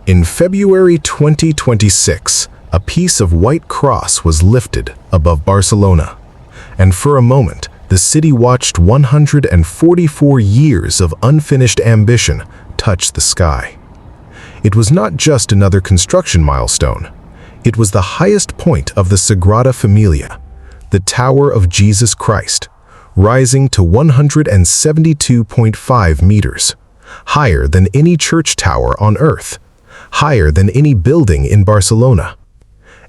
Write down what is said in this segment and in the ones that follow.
In February 2026, a piece of white cross was lifted above Barcelona, and for a moment, the city watched 144 years of unfinished ambition touch the sky. It was not just another construction milestone. It was the highest point of the Sagrada Familia, the Tower of Jesus Christ, rising to 172.5 meters, higher than any church tower on Earth, higher than any building in Barcelona.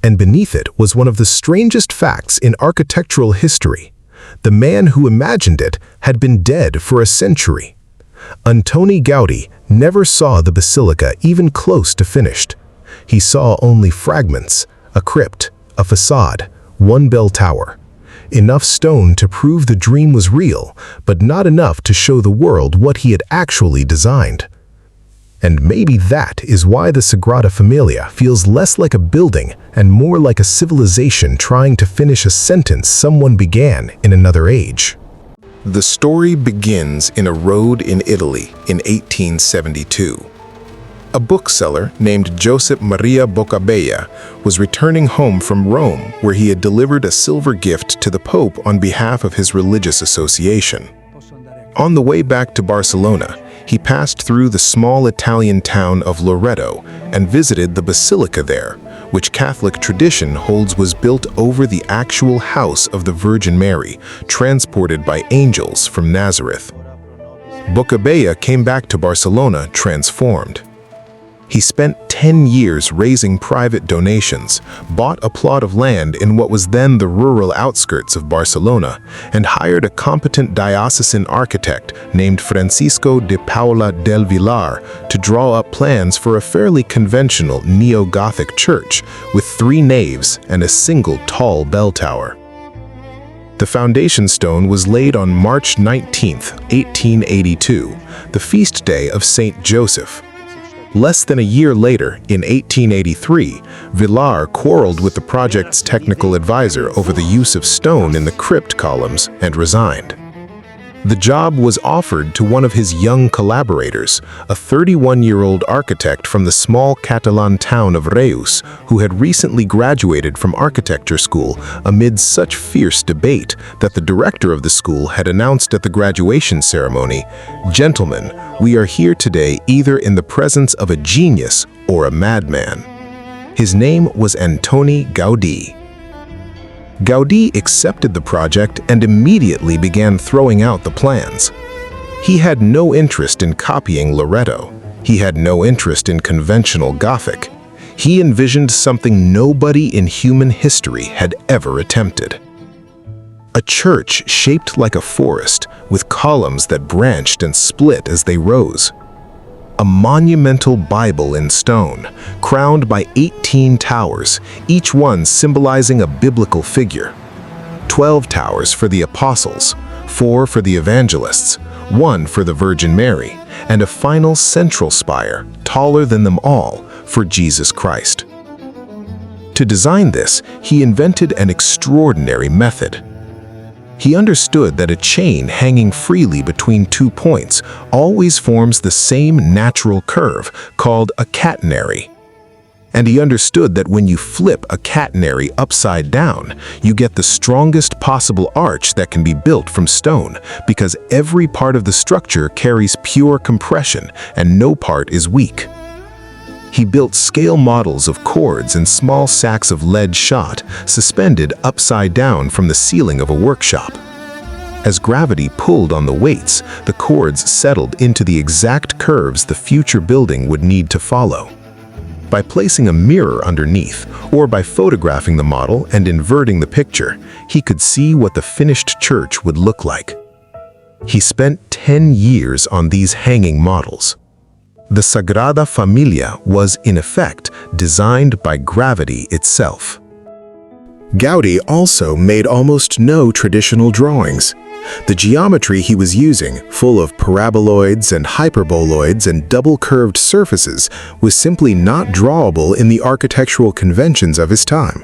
And beneath it was one of the strangest facts in architectural history. The man who imagined it had been dead for a century. Antoni Gaudí never saw the basilica even close to finished. He saw only fragments, a crypt, a facade, one bell tower. Enough stone to prove the dream was real, but not enough to show the world what he had actually designed. And maybe that is why the Sagrada Familia feels less like a building and more like a civilization trying to finish a sentence someone began in another age. The story begins in a road in Italy in 1872. A bookseller named Josep Maria Boccabella was returning home from Rome, where he had delivered a silver gift to the Pope on behalf of his religious association. On the way back to Barcelona, he passed through the small Italian town of Loreto and visited the basilica there, which Catholic tradition holds was built over the actual house of the Virgin Mary, transported by angels from Nazareth. Boccabella came back to Barcelona transformed. He spent 10 years raising private donations, bought a plot of land in what was then the rural outskirts of Barcelona, and hired a competent diocesan architect named Francisco de Paula del Villar to draw up plans for a fairly conventional neo-Gothic church with 3 naves and a single tall bell tower. The foundation stone was laid on March 19, 1882, the feast day of Saint Joseph. Less than a year later, in 1883, Villar quarreled with the project's technical advisor over the use of stone in the crypt columns and resigned. The job was offered to one of his young collaborators, a 31-year-old architect from the small Catalan town of Reus, who had recently graduated from architecture school amid such fierce debate that the director of the school had announced at the graduation ceremony, "Gentlemen, we are here today either in the presence of a genius or a madman." His name was Antoni Gaudí. Gaudí accepted the project and immediately began throwing out the plans. He had no interest in copying Loreto. He had no interest in conventional Gothic. He envisioned something nobody in human history had ever attempted. A church shaped like a forest, with columns that branched and split as they rose. A monumental Bible in stone, crowned by 18 towers, each one symbolizing a biblical figure. 12 towers for the apostles, 4 for the evangelists, 1 for the Virgin Mary, and a final central spire, taller than them all, for Jesus Christ. To design this, he invented an extraordinary method. He understood that a chain hanging freely between 2 points always forms the same natural curve, called a catenary. And he understood that when you flip a catenary upside down, you get the strongest possible arch that can be built from stone, because every part of the structure carries pure compression and no part is weak. He built scale models of cords and small sacks of lead shot suspended upside down from the ceiling of a workshop. As gravity pulled on the weights, the cords settled into the exact curves the future building would need to follow. By placing a mirror underneath, or by photographing the model and inverting the picture, he could see what the finished church would look like. He spent 10 years on these hanging models. The Sagrada Familia was, in effect, designed by gravity itself. Gaudi also made almost no traditional drawings. The geometry he was using, full of paraboloids and hyperboloids and double-curved surfaces, was simply not drawable in the architectural conventions of his time.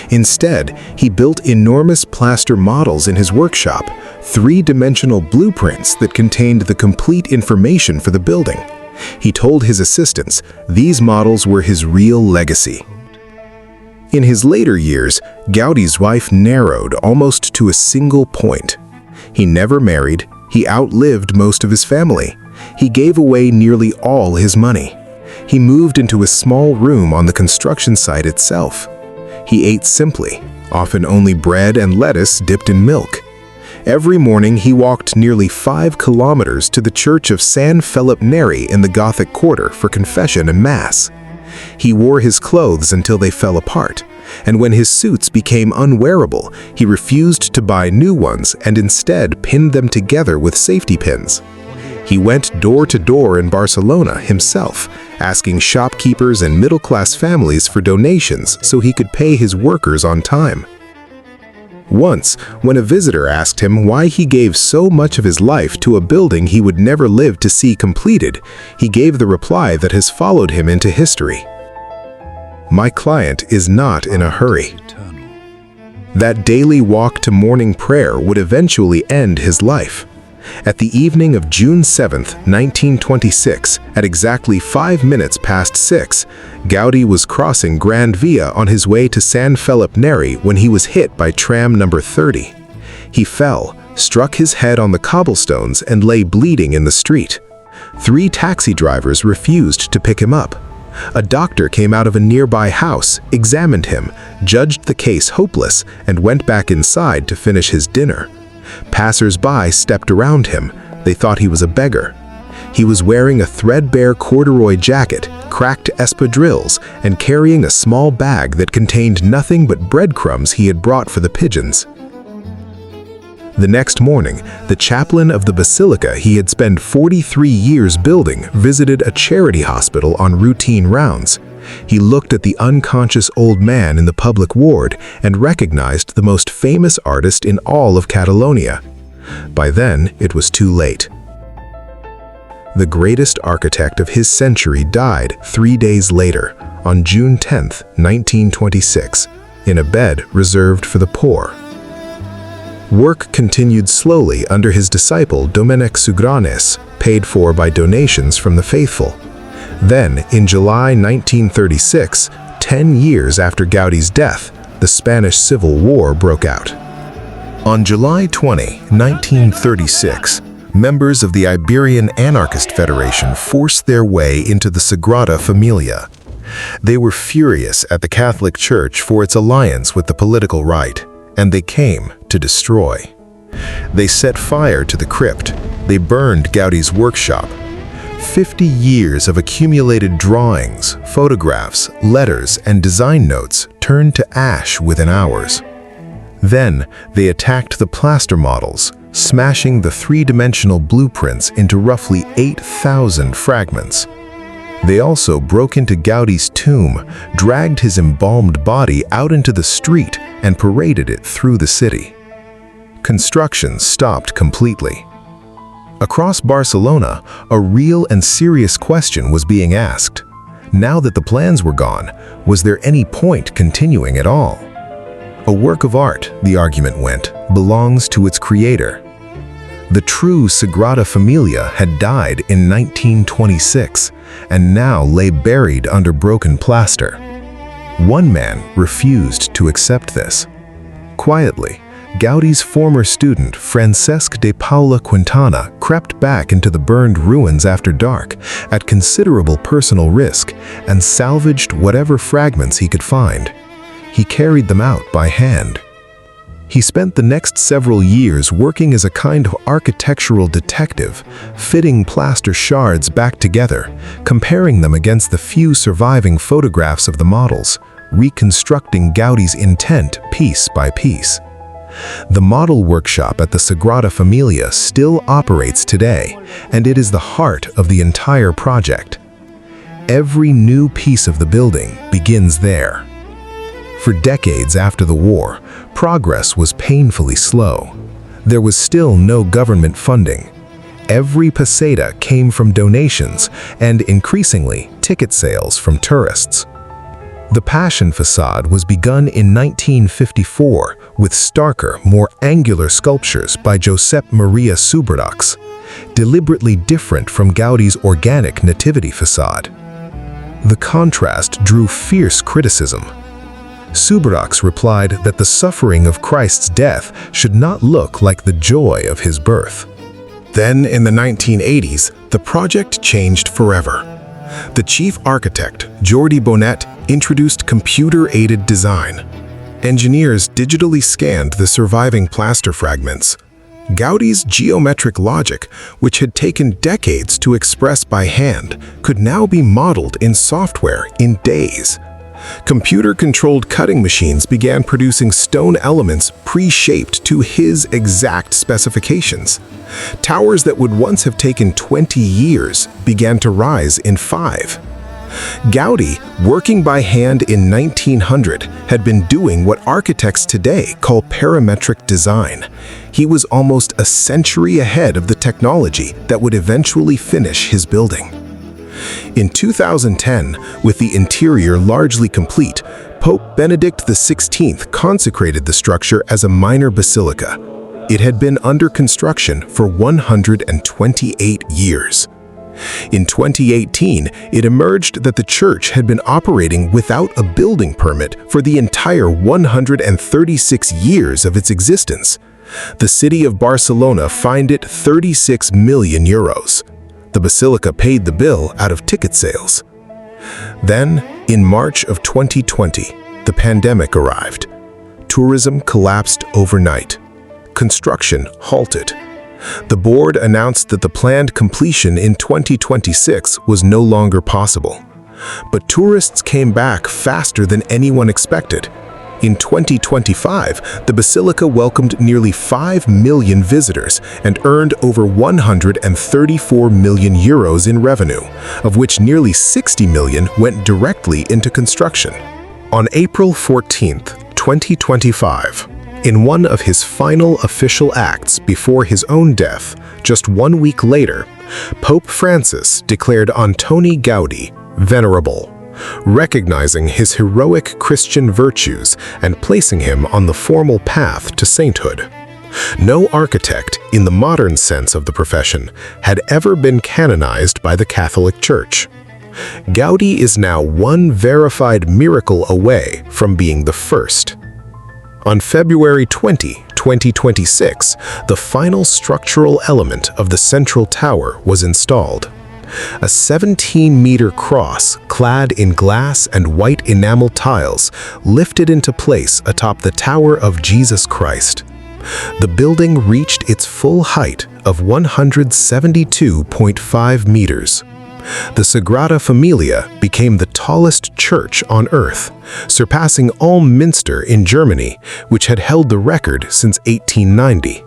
Instead, he built enormous plaster models in his workshop, 3-dimensional blueprints that contained the complete information for the building. He told his assistants these models were his real legacy. In his later years, Gaudi's life narrowed almost to a single point. He never married, he outlived most of his family. He gave away nearly all his money. He moved into a small room on the construction site itself. He ate simply, often only bread and lettuce dipped in milk. Every morning he walked nearly 5 kilometers to the church of San Felipe Neri in the Gothic Quarter for confession and mass. He wore his clothes until they fell apart, and when his suits became unwearable, he refused to buy new ones and instead pinned them together with safety pins. He went door to door in Barcelona himself, asking shopkeepers and middle-class families for donations so he could pay his workers on time. Once, when a visitor asked him why he gave so much of his life to a building he would never live to see completed, he gave the reply that has followed him into history. "My client is not in a hurry." That daily walk to morning prayer would eventually end his life. At the evening of June 7, 1926, at exactly 5 minutes past 6, Gaudi was crossing Grand Via on his way to San Felipe Neri when he was hit by tram number 30. He fell, struck his head on the cobblestones, and lay bleeding in the street. 3 taxi drivers refused to pick him up. A doctor came out of a nearby house, examined him, judged the case hopeless, and went back inside to finish his dinner. Passers-by stepped around him. They thought he was a beggar. He was wearing a threadbare corduroy jacket, cracked espadrilles, and carrying a small bag that contained nothing but breadcrumbs he had brought for the pigeons. The next morning, the chaplain of the basilica he had spent 43 years building visited a charity hospital on routine rounds. He looked at the unconscious old man in the public ward and recognized the most famous artist in all of Catalonia. By then, it was too late. The greatest architect of his century died 3 days later, on June 10, 1926, in a bed reserved for the poor. Work continued slowly under his disciple Domènec Sugranes, paid for by donations from the faithful. Then, in July 1936, 10 years after Gaudi's death, the Spanish Civil War broke out. On July 20, 1936, members of the Iberian Anarchist Federation forced their way into the Sagrada Familia. They were furious at the Catholic Church for its alliance with the political right, and they came to destroy. They set fire to the crypt. They burned Gaudi's workshop. 50 years of accumulated drawings, photographs, letters, and design notes turned to ash within hours. Then, they attacked the plaster models, smashing the 3-dimensional blueprints into roughly 8,000 fragments. They also broke into Gaudi's tomb, dragged his embalmed body out into the street, and paraded it through the city. Construction stopped completely. Across Barcelona, a real and serious question was being asked. Now that the plans were gone, was there any point continuing at all? A work of art, the argument went, belongs to its creator. The true Sagrada Familia had died in 1926 and now lay buried under broken plaster. One man refused to accept this. Quietly, Gaudi's former student, Francesc de Paula Quintana, crept back into the burned ruins after dark, at considerable personal risk, and salvaged whatever fragments he could find. He carried them out by hand. He spent the next several years working as a kind of architectural detective, fitting plaster shards back together, comparing them against the few surviving photographs of the models, reconstructing Gaudi's intent piece by piece. The model workshop at the Sagrada Familia still operates today, and it is the heart of the entire project. Every new piece of the building begins there. For decades after the war, progress was painfully slow. There was still no government funding. Every peseta came from donations and, increasingly, ticket sales from tourists. The Passion Facade was begun in 1954 with starker, more angular sculptures by Josep Maria Subirachs, deliberately different from Gaudi's organic Nativity facade. The contrast drew fierce criticism. Subirachs replied that the suffering of Christ's death should not look like the joy of his birth. Then, in the 1980s, the project changed forever. The chief architect, Jordi Bonet, introduced computer-aided design. Engineers digitally scanned the surviving plaster fragments. Gaudi's geometric logic, which had taken decades to express by hand, could now be modeled in software in days. Computer-controlled cutting machines began producing stone elements pre-shaped to his exact specifications. Towers that would once have taken 20 years began to rise in 5. Gaudi, working by hand in 1900, had been doing what architects today call parametric design. He was almost a century ahead of the technology that would eventually finish his building. In 2010, with the interior largely complete, Pope Benedict XVI consecrated the structure as a minor basilica. It had been under construction for 128 years. In 2018, it emerged that the church had been operating without a building permit for the entire 136 years of its existence. The city of Barcelona fined it 36 million euros. The basilica paid the bill out of ticket sales. Then, in March of 2020, the pandemic arrived. Tourism collapsed overnight. Construction halted. The board announced that the planned completion in 2026 was no longer possible. But tourists came back faster than anyone expected. In 2025, the basilica welcomed nearly 5 million visitors and earned over 134 million euros in revenue, of which nearly 60 million went directly into construction. On April 14, 2025, in one of his final official acts before his own death, just 1 week later, Pope Francis declared Antoni Gaudí venerable, recognizing his heroic Christian virtues and placing him on the formal path to sainthood. No architect, in the modern sense of the profession, had ever been canonized by the Catholic Church. Gaudi is now one verified miracle away from being the first. On February 20, 2026, the final structural element of the central tower was installed. A 17-meter cross, clad in glass and white enamel tiles, lifted into place atop the Tower of Jesus Christ. The building reached its full height of 172.5 meters. The Sagrada Familia became the tallest church on earth, surpassing Minster in Germany, which had held the record since 1890.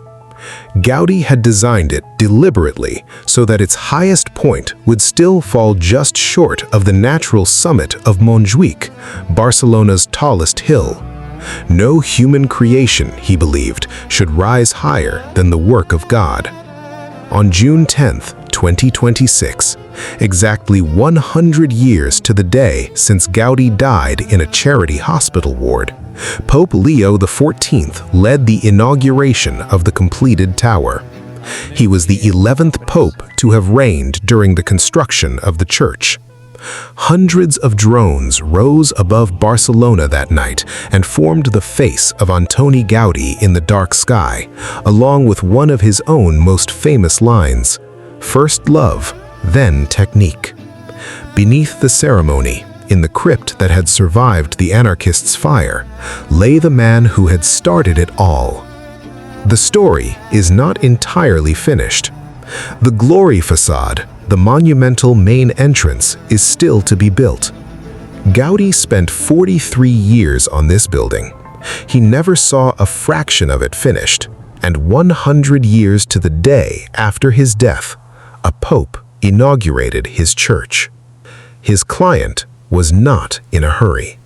Gaudi had designed it deliberately so that its highest point would still fall just short of the natural summit of Montjuïc, Barcelona's tallest hill. No human creation, he believed, should rise higher than the work of God. On June 10, 2026, exactly 100 years to the day since Gaudi died in a charity hospital ward, Pope Leo XIV led the inauguration of the completed tower. He was the 11th pope to have reigned during the construction of the church. Hundreds of drones rose above Barcelona that night and formed the face of Antoni Gaudí in the dark sky, along with one of his own most famous lines, "First love, then technique." Beneath the ceremony, in the crypt that had survived the anarchists' fire, lay the man who had started it all. The story is not entirely finished. The Glory Facade, the monumental main entrance, is still to be built. Gaudi spent 43 years on this building. He never saw a fraction of it finished, and 100 years to the day after his death, a pope inaugurated his church. His client was not in a hurry.